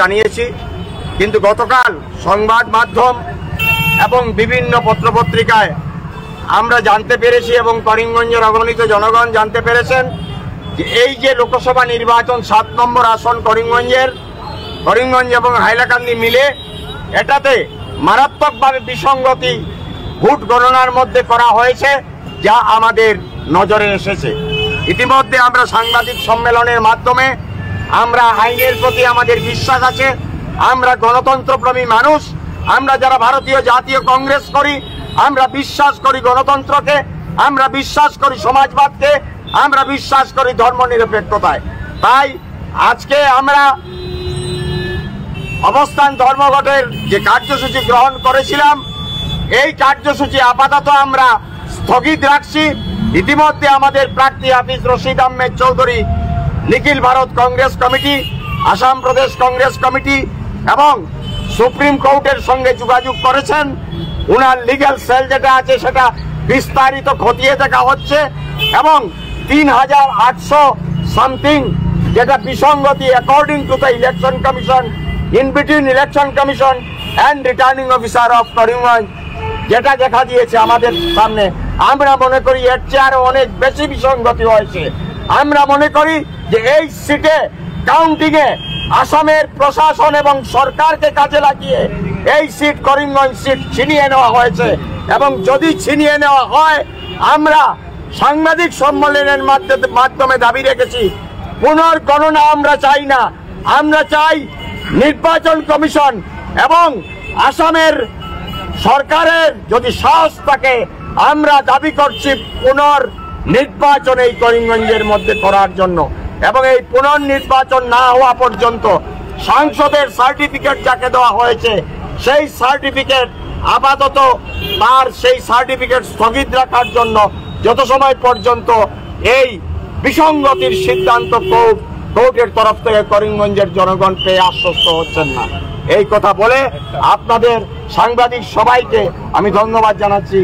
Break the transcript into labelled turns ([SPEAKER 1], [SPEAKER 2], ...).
[SPEAKER 1] জানিয়েছি, কিন্তু গতকাল সংবাদ মাধ্যম এবং বিভিন্ন পত্রপত্রিকায় আমরা জানতে পেরেছি এবং করিমগঞ্জের অগণিত জনগণ জানতে পেরেছেন যে এই যে লোকসভা নির্বাচন 7 নম্বর আসন করিমগঞ্জ এবং হাইলাকান্দি মিলে, এটাতে মারাত্মকভাবে বিসঙ্গতি ভোট গণনার মধ্যে করা হয়েছে, যা আমাদের নজরে এসেছে। ইতিমধ্যে আমরা সাংবাদিক সম্মেলনের মাধ্যমে আমরা আইনের প্রতি আমাদের বিশ্বাস আছে, আমরা গণতন্ত্রপ্রেমী মানুষ, আমরা যারা ভারতীয় জাতীয় কংগ্রেস করি, আমরা বিশ্বাস করি গণতন্ত্রকে, আমরা বিশ্বাস করি সমাজবাদকে, আমরা বিশ্বাস করি ধর্মনিরপেক্ষতায়। তাই আজকে আমরা অবস্থান ধর্মঘটের যে কার্যসূচি গ্রহণ করেছিলাম, এই কার্যসূচি আপাতত আমরা স্থগিত রাখছি। ইতিমধ্যে আমাদের প্রার্থী হাফিজ রশিদ আহমেদ চৌধুরী নিখিল ভারত কংগ্রেস কমিটি, আসাম প্রদেশ কংগ্রেস কমিটি এবং সুপ্রিম কোর্টের সঙ্গে যোগাযোগ করেছেন। উনার লিগ্যাল সেল যেটা আছে সেটা বিস্তারিত খতিয়ে দেখা হচ্ছে এবং 3800 সামথিং যেটা বিসঙ্গতি according to the election commission, in between election commission and returning officer of Karimganj যেটা দেখা দিয়েছে আমাদের সামনে, আমরা মনে করি এর চেয়ে আরো অনেক বেশি বিসঙ্গতি হয়েছে। আমরা মনে করি যে এই সিটে কাউন্টিংয়ে আসামের প্রশাসন এবং সরকারকে কাজে লাগিয়ে এই সিট করিমগঞ্জ সিট ছিনিয়ে নেওয়া হয়েছে এবং যদি ছিনিয়ে নেওয়া হয়, আমরা সাংবাদিক সম্মেলনের মাধ্যমে দাবি রেখেছি পুনর্গণনা আমরা চাই না। আমরা চাই নির্বাচন কমিশন এবং আসামের সরকারের যদি সাহস থাকে, আমরা দাবি করছি পুনর্নির্বাচন এই করিমগঞ্জের মধ্যে করার জন্য এবং এই পুনর্নির্বাচন না হওয়া পর্যন্ত সাংসদের সার্টিফিকেট যাকে দেওয়া হয়েছে সেই সার্টিফিকেট আপাতত তার সেই সার্টিফিকেট স্থগিত রাখার জন্য যত সময় পর্যন্ত এই বিসঙ্গতির সিদ্ধান্ত কোর্টের তরফ থেকে করিমগঞ্জের জনগণ পেয়ে আশ্বস্ত হচ্ছেন না। এই কথা বলে আপনাদের সাংবাদিক সবাইকে আমি ধন্যবাদ জানাচ্ছি।